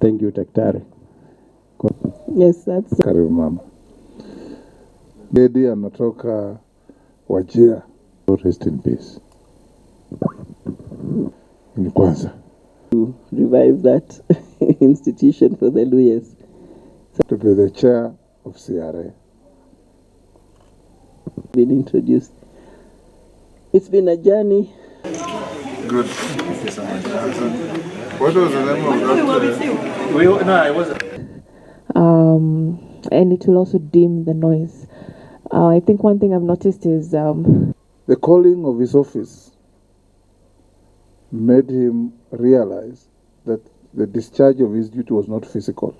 Thank you, Daktari. Yes, that's... Karibu mama. Dedi anatoka Wajir. Rest in peace. Ni kwanza. To revive that institution for the Luyas. To be the chair of CRA. Been introduced. It's been a journey. Good. Thank you so much. What was the name of that? No, I wasn't. And it will also dim the noise. I think one thing I've noticed is... the calling of his office made him realize that the discharge of his duty was not physical.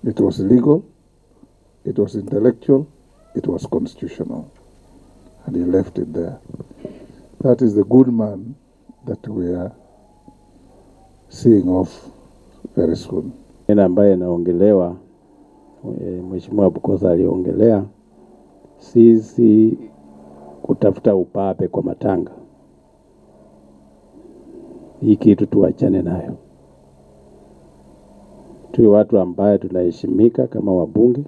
It was legal, it was intellectual, it was constitutional. And he left it there. That is the good man that we are seeing off very soon. Ambaye naongelewa, Mheshimiwa Bukosa aliongelea, sisi kutafuta upape kwa matanga. Hii kitu tuachane nayo. Tuwe watu ambaye tunaheshimika kama wabunge.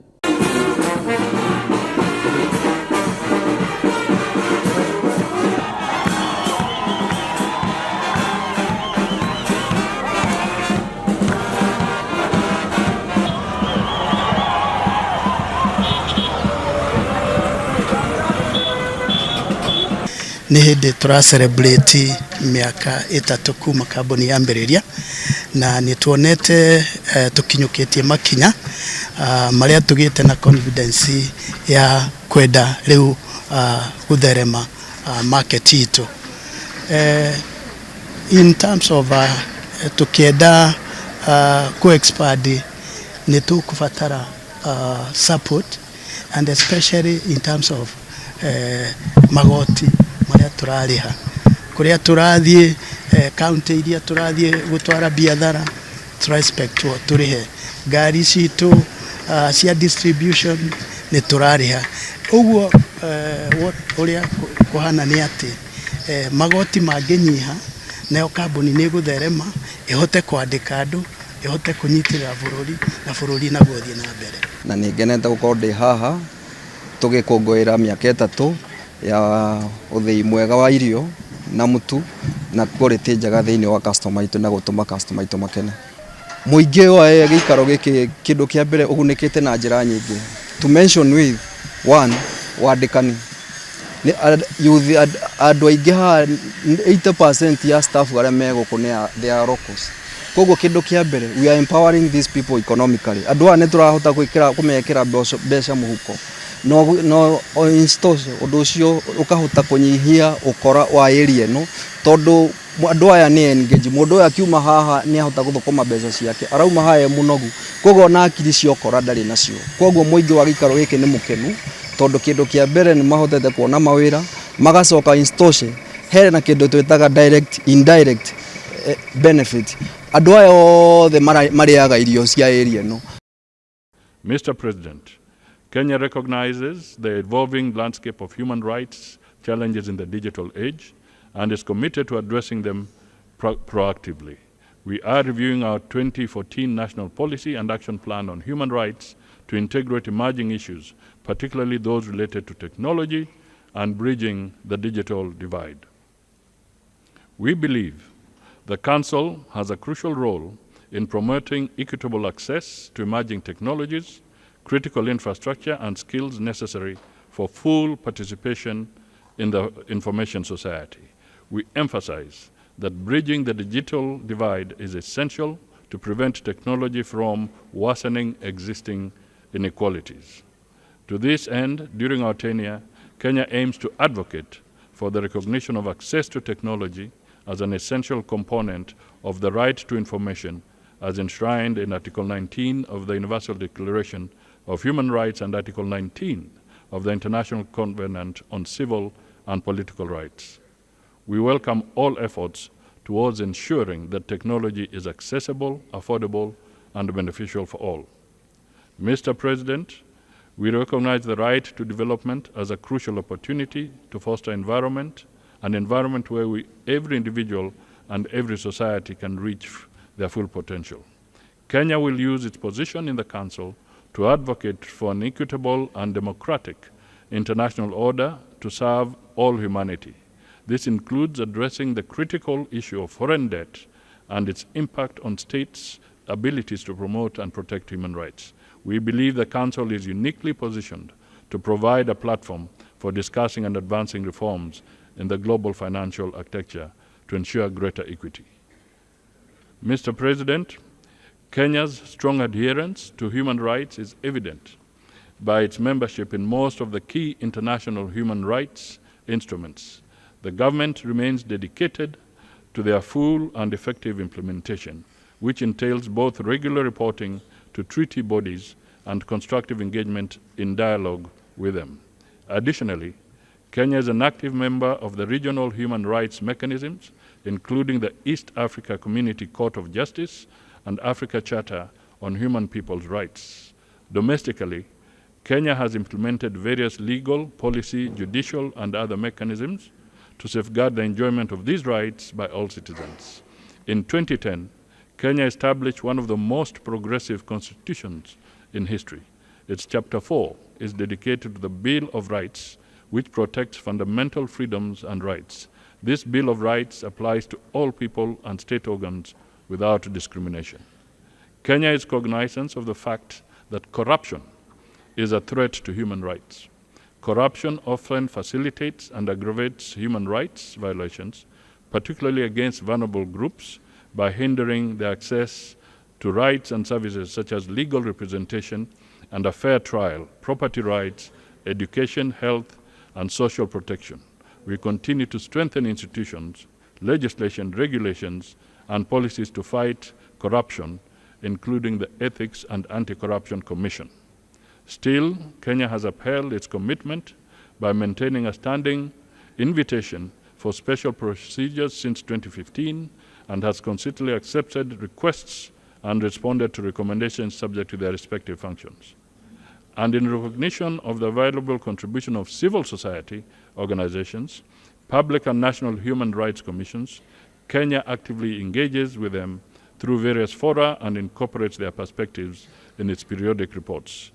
Ni hindi tura celebrate miaka 3 kuma kambuni yambĩrĩria na ni tuonete tukinyukitie makinya maria tugite na confidence ya kwenda riu gutherema market itu in terms of tukienda ku expand ni tukubatara support and especially in terms of magoti maria turariha kuria turathie county iria turathie gutwara biathara respect to turihe gari citu cia distribution ni turariha uguo uria kuhana ni ati magoti manginyiha nayo kambuni ni gutherema ihote kwandika andu ihote kunyitirira bururi na bururi na guthie na mbere na ningenete gukorwo ndi haha tugikungwira miaka 3 ya uthii mwega wa irio na mutu na quality njega thiini wa customer itu na gutuma customer itu makene muingi wa gikaro giki kindu kia mbere ugunikite na njira nyingi to mention with one wandikani ni youth andu aingi ha 80% ya staff aria megukune they are locals koguo kindu kia mbere we are empowering these people economically andu ane turahota gwikira kumekira mbeca muhuko no instance undu ucio ukahota kunyihia ukora wa area no tondu andu aya ni engage mundu akiuma haha ni ahota guthukuma mbeca ciake arauma haye munogu koguo na akiri cio kora ndari nacio koguo muingi wa gikaro giki ni mukenu tondu kindu kia mbere ni mahotete kuona mawira magacoka instance here na kindu twitaga direct indirect benefit andu aya othe mariaga irio cia area no. Mr. President, Kenya recognizes the evolving landscape of human rights challenges in the digital age and is committed to addressing them proactively. We are reviewing our 2014 National Policy and Action Plan on Human Rights to integrate emerging issues, particularly those related to technology and bridging the digital divide. We believe the Council has a crucial role in promoting equitable access to emerging technologies, critical infrastructure and skills necessary for full participation in the information society. We emphasize that bridging the digital divide is essential to prevent technology from worsening existing inequalities. To this end, during our tenure, Kenya aims to advocate for the recognition of access to technology as an essential component of the right to information as enshrined in Article 19 of the Universal Declaration of Human Rights and Article 19 of the International Covenant on Civil and Political Rights. We welcome all efforts towards ensuring that technology is accessible, affordable, and beneficial for all. Mr. President, We recognize the right to development as a crucial opportunity to foster an environment where every individual and every society can reach their full potential. Kenya will use its position in the Council to advocate for an equitable and democratic international order to serve all humanity. This includes addressing the critical issue of foreign debt and its impact on states' abilities to promote and protect human rights. We believe the Council is uniquely positioned to provide a platform for discussing and advancing reforms in the global financial architecture to ensure greater equity. Mr. President, Kenya's strong adherence to human rights is evident by its membership in most of the key international human rights instruments. The government remains dedicated to their full and effective implementation, which entails both regular reporting to treaty bodies and constructive engagement in dialogue with them. Additionally, Kenya is an active member of the regional human rights mechanisms, including the East Africa Community Court of Justice and Africa Charter on Human People's Rights. Domestically, Kenya has implemented various legal, policy, judicial, and other mechanisms to safeguard the enjoyment of these rights by all citizens. In 2010, Kenya established one of the most progressive constitutions in history. Its Chapter 4 is dedicated to the Bill of Rights, which protects fundamental freedoms and rights. This Bill of Rights applies to all people and state organs without discrimination. Kenya is cognizant of the fact that corruption is a threat to human rights. Corruption often facilitates and aggravates human rights violations, particularly against vulnerable groups, by hindering their access to rights and services such as legal representation and a fair trial, property rights, education, health, and social protection. We continue to strengthen institutions, legislation, regulations, and policies to fight corruption, including the Ethics and Anti-Corruption Commission. Still, Kenya has upheld its commitment by maintaining a standing invitation for special procedures since 2015 and has consistently accepted requests and responded to recommendations subject to their respective functions. And in recognition of the valuable contribution of civil society organizations, public and national human rights commissions, Kenya actively engages with them through various fora and incorporates their perspectives in its periodic reports.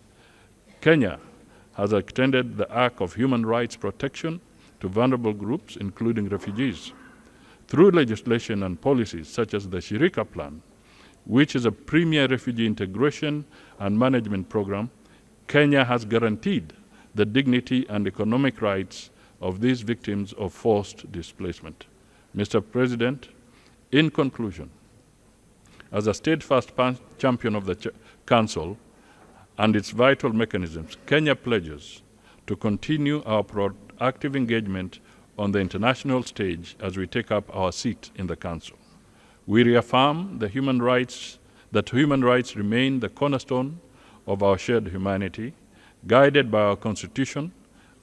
Kenya has extended the arc of human rights protection to vulnerable groups, including refugees, through legislation and policies such as the Shirika Plan, which is a premier refugee integration and management program. Kenya has guaranteed the dignity and economic rights of these victims of forced displacement. Mr. President, in conclusion, as a steadfast champion of the Council and its vital mechanisms, Kenya pledges to continue our proactive engagement on the international stage as we take up our seat in the Council. We reaffirm that human rights remain the cornerstone of our shared humanity, guided by our Constitution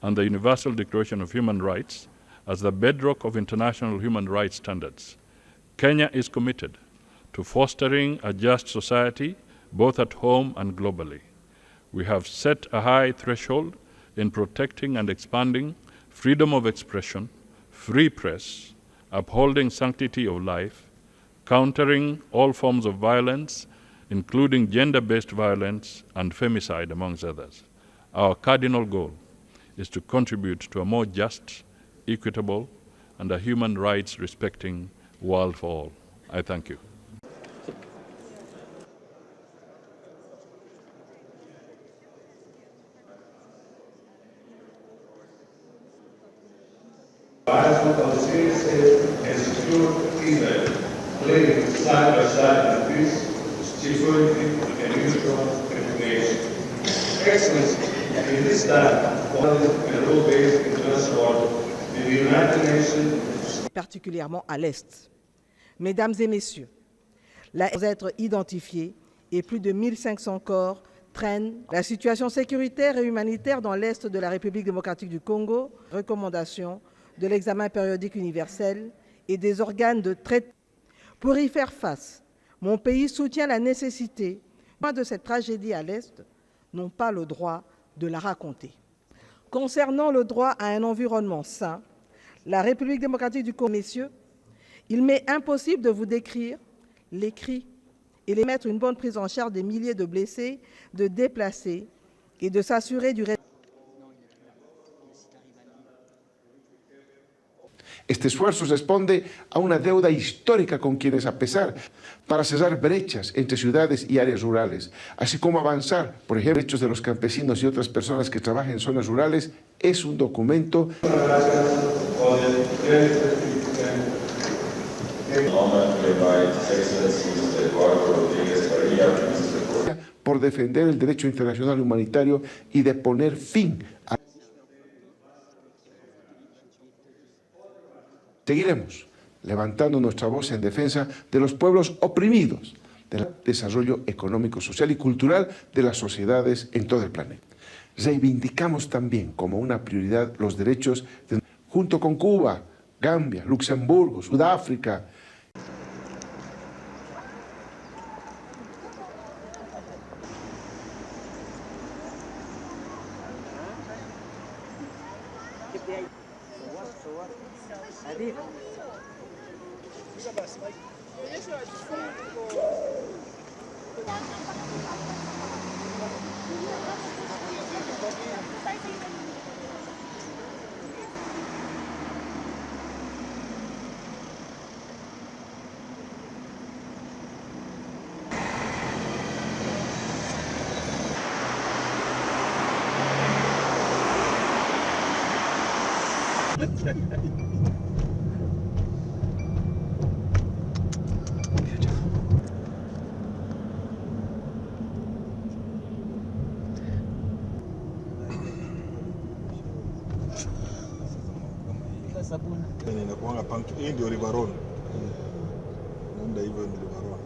and the Universal Declaration of Human Rights as the bedrock of international human rights standards. Kenya is committed to fostering a just society both at home and globally. We have set a high threshold in protecting and expanding freedom of expression, free press, upholding sanctity of life, countering all forms of violence, including gender-based violence and femicide, amongst others. Our cardinal goal is to contribute to a more just, equitable, and a human rights respecting world for all. I thank you. Harassment of citizens and secure Israel, living side by side in peace, security, and mutual recognition. Excellency, in this time, and rule-based international order, the United Nations, particulièrement à l'Est. Mesdames et messieurs, la être identifiés et plus de 1500 corps traînent. La situation sécuritaire et humanitaire dans l'Est de la République démocratique du Congo, recommandations de l'examen périodique universel et des organes de traitement. Pour y faire face, mon pays soutient la nécessité de cette tragédie à l'Est, n'ont pas le droit de la raconter. Concernant le droit à un environnement sain, la République démocratique du Congo, messieurs, il m'est impossible de vous décrire les cris et les mettre une bonne prise en charge des milliers de blessés, de déplacés et de s'assurer du respect. Este esfuerzo responde a una deuda histórica con quienes, a pesar, para cerrar brechas entre ciudades y áreas rurales, así como avanzar, por ejemplo, derechos de los campesinos y otras personas que trabajan en zonas rurales, es un documento por defender el derecho internacional humanitario y de poner fin a... Seguiremos levantando nuestra voz en defensa de los pueblos oprimidos, del desarrollo económico, social y cultural de las sociedades en todo el planeta. Reivindicamos también como una prioridad los derechos junto con Cuba, Gambia, Luxemburgo, Sudáfrica. Inakuanga punk, hii ndio River Road. Naenda hivyo ndio River Road.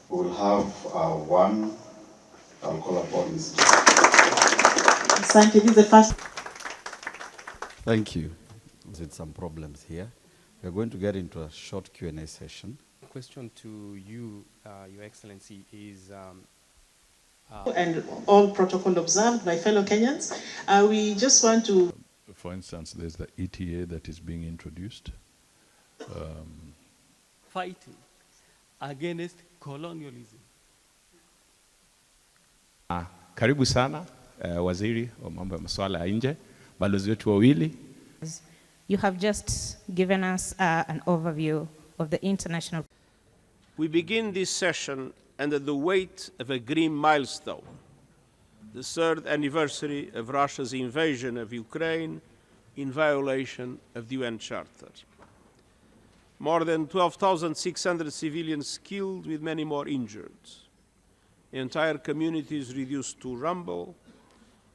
We'll have one, I'll call upon this. Thank you. This is the first. Thank you. There's some problems here. We're going to get into a short Q&A session. Question to you, Your Excellency, is and all protocol observed by fellow Kenyans. We just want to... For instance, there's the ETA that is being introduced. fighting against colonialism. Karibu sana waziri wa mambo ya masuala ya nje, balozi wetu wawili. You have just given us an overview of the international. We begin this session under the weight of a grim milestone, the 3rd anniversary of Russia's invasion of Ukraine in violation of the UN Charter. More than 12,600 civilians killed, with many more injured. Entire communities reduced to rubble,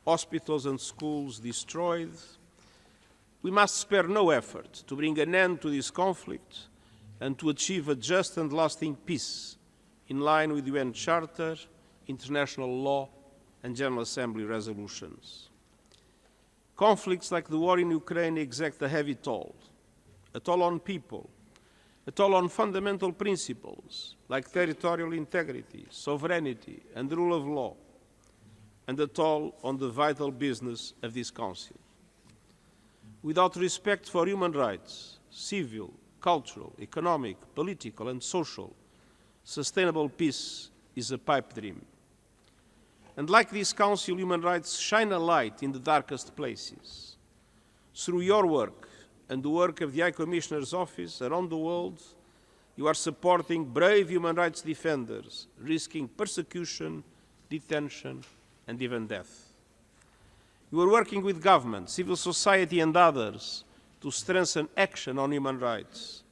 hospitals and schools destroyed. We must spare no effort to bring an end to this conflict and to achieve a just and lasting peace in line with the UN Charter, international law, and General Assembly resolutions. Conflicts like the war in Ukraine exact a heavy toll on people, a toll on fundamental principles like territorial integrity, sovereignty, and the rule of law, and a toll on the vital business of this Council. Without respect for human rights, civil, cultural, economic, political, and social, sustainable peace is a pipe dream. And like this Council, human rights shine a light in the darkest places. Through your work and the work of the High Commissioner's Office around the world, you are supporting brave human rights defenders, risking persecution, detention, and even death. You are working with government, civil society, and others to strengthen action on human rights,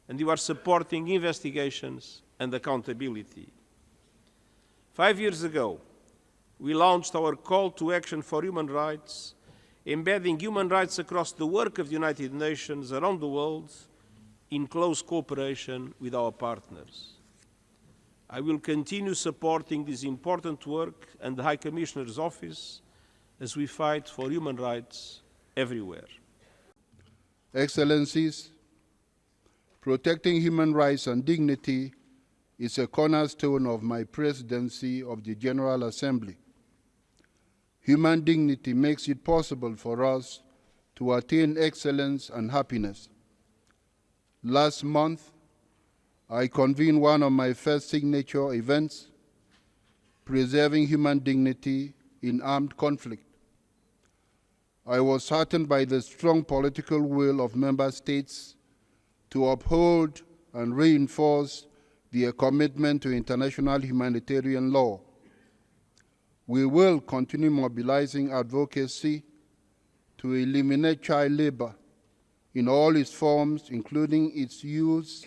and you are supporting investigations and accountability. 5 years ago, we launched our call to action for human rights, embedding human rights across the work of the United Nations around the world in close cooperation with our partners. I will continue supporting this important work and the High Commissioner's Office as we fight for human rights everywhere. Excellencies, protecting human rights and dignity is a cornerstone of my presidency of the General Assembly. Human dignity makes it possible for us to attain excellence and happiness. Last month, I convened one of my first signature events, Preserving Human Dignity in Armed Conflict. I was heartened by the strong political will of member states to uphold and reinforce their commitment to international humanitarian law. We will continue mobilizing advocacy to eliminate child labor in all its forms, including its use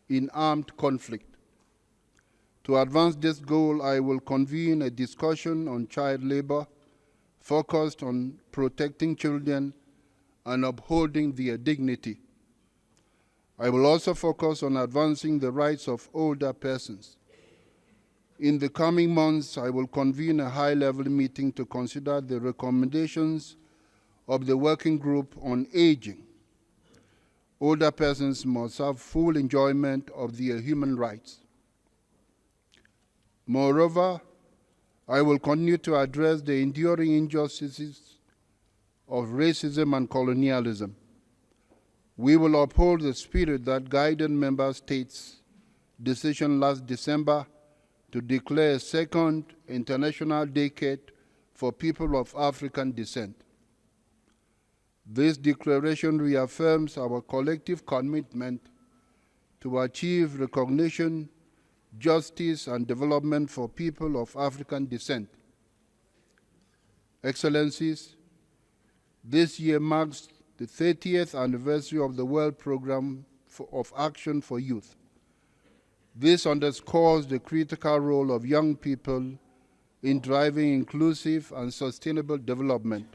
in armed conflict. To advance this goal, I will convene a discussion on child labor focused on protecting children and upholding their dignity. I will also focus on advancing the rights of older persons. In the coming months, I will convene a high-level meeting to consider the recommendations of the Working Group on Aging. Older persons must have full enjoyment of their human rights. Moreover, I will continue to address the enduring injustices of racism and colonialism. We will uphold the spirit that guided member states' decision last December to declare a second international decade for people of African descent. This declaration reaffirms our collective commitment to achieve recognition, justice, and development for people of African descent. Excellencies, this year marks the 30th anniversary of the World Programme of Action for Youth. This underscores the critical role of young people in driving inclusive and sustainable development.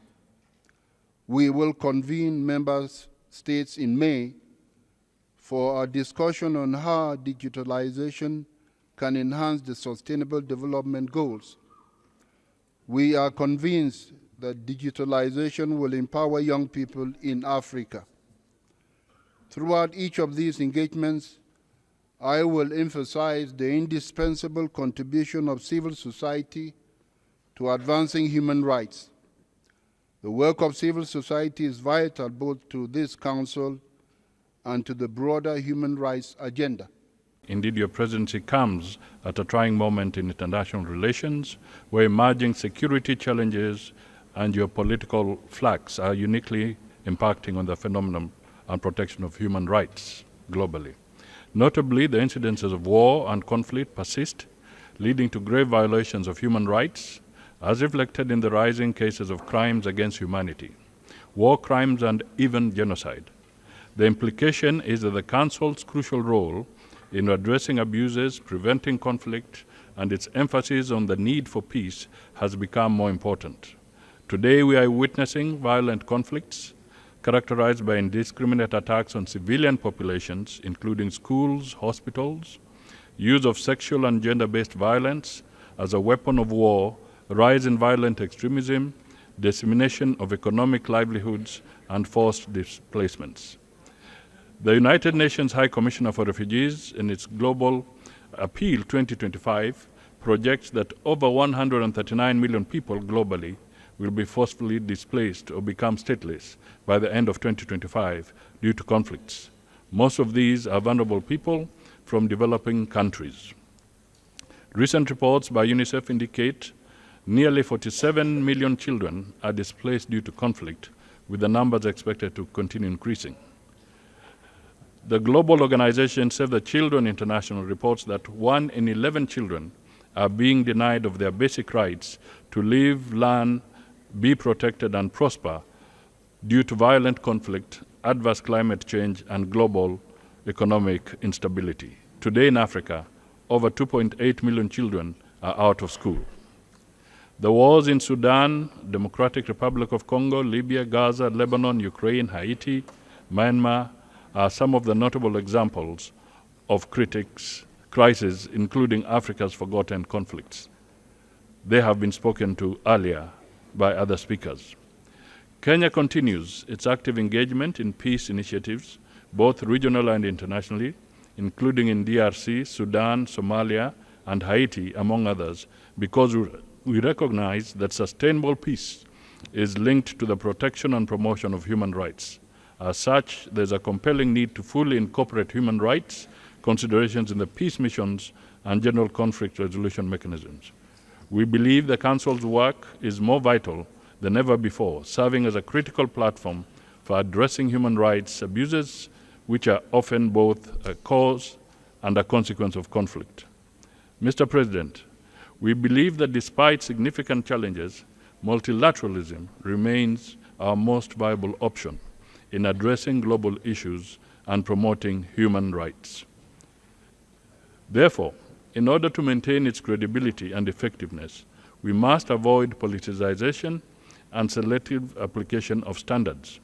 We will convene member states in May for a discussion on how digitalization can enhance the Sustainable Development Goals. We are convinced that digitalization will empower young people in Africa. Throughout each of these engagements, I will emphasize the indispensable contribution of civil society to advancing human rights. The work of civil society is vital both to this Council and to the broader human rights agenda. Indeed, your presidency comes at a trying moment in international relations, where emerging security challenges and geopolitical flux are uniquely impacting on the phenomenon and protection of human rights globally. Notably, the incidences of war and conflict persist, leading to grave violations of human rights, as reflected in the rising cases of crimes against humanity, war crimes, and even genocide. The implication is that the Council's crucial role in addressing abuses, preventing conflict, and its emphasis on the need for peace has become more important. Today, we are witnessing violent conflicts characterized by indiscriminate attacks on civilian populations, including schools, hospitals, use of sexual and gender-based violence as a weapon of war, rise in violent extremism, dissemination of economic livelihoods, and forced displacements. The United Nations High Commissioner for Refugees, in its Global Appeal 2025, projects that over 139 million people globally will be forcefully displaced or become stateless by the end of 2025 due to conflicts. Most of these are vulnerable people from developing countries. Recent reports by UNICEF indicate nearly 47 million children are displaced due to conflict, with the numbers expected to continue increasing. The global organization Save the Children International reports that 1 in 11 children are being denied of their basic rights to live, learn, be protected, and prosper due to violent conflict, adverse climate change, and global economic instability. Today in Africa, over 2.8 million children are out of school. The wars in Sudan, Democratic Republic of Congo, Libya, Gaza, Lebanon, Ukraine, Haiti, Myanmar are some of the notable examples of crises, including Africa's forgotten conflicts. They have been spoken to earlier by other speakers. Kenya continues its active engagement in peace initiatives, both regional and internationally, including in DRC, Sudan, Somalia, and Haiti, among others, because we recognize that sustainable peace is linked to the protection and promotion of human rights. As such, there's a compelling need to fully incorporate human rights considerations in the peace missions and general conflict resolution mechanisms. We believe the Council's work is more vital than ever before, serving as a critical platform for addressing human rights abuses, which are often both a cause and a consequence of conflict. Mr. President, we believe that despite significant challenges, multilateralism remains our most viable option in addressing global issues and promoting human rights. Therefore, in order to maintain its credibility and effectiveness, we must avoid politicization and selective application of standards.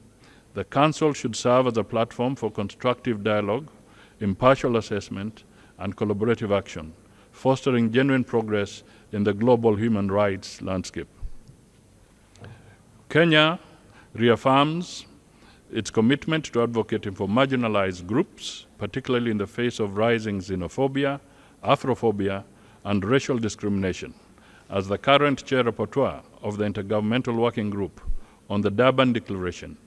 The Council should serve as a platform for constructive dialogue, impartial assessment, and collaborative action, fostering genuine progress in the global human rights landscape. Kenya reaffirms its commitment to advocating for marginalized groups, particularly in the face of rising xenophobia, Afrophobia, and racial discrimination. As the current chair rapporteur of the Intergovernmental Working Group on the Durban Declaration,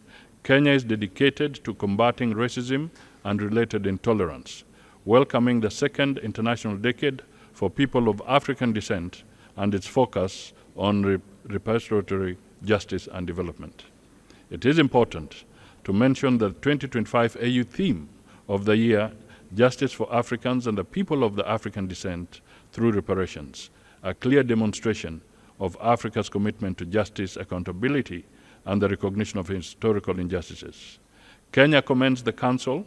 Kenya is dedicated to combating racism and related intolerance, welcoming the second International Decade for People of African Descent and its focus on reparatory justice and development. It is important to mention the 2025 AU theme of the year, Justice for Africans and the People of the African Descent through Reparations, a clear demonstration of Africa's commitment to justice, accountability, and the recognition of historical injustices. Kenya commends the Council's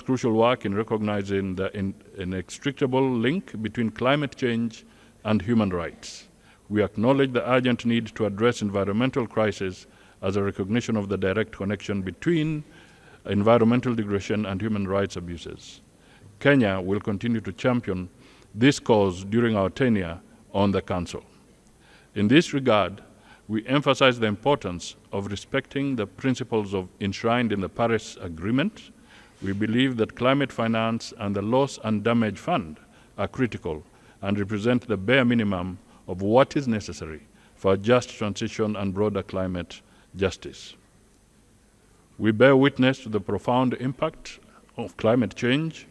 crucial work in recognizing the inextricable link between climate change and human rights. We acknowledge the urgent need to address environmental crisis as a recognition of the direct connection between environmental degradation and human rights abuses. Kenya will continue to champion this cause during our tenure on the Council. In this regard, we emphasize the importance of respecting the principles enshrined in the Paris Agreement. We believe that climate finance and the Loss and Damage Fund are critical and represent the bare minimum of what is necessary for a just transition and broader climate justice. We bear witness to the profound impact of climate change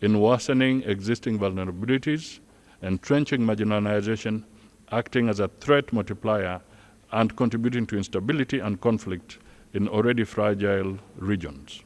in worsening existing vulnerabilities, entrenching marginalization, acting as a threat multiplier, and contributing to instability and conflict in already fragile regions.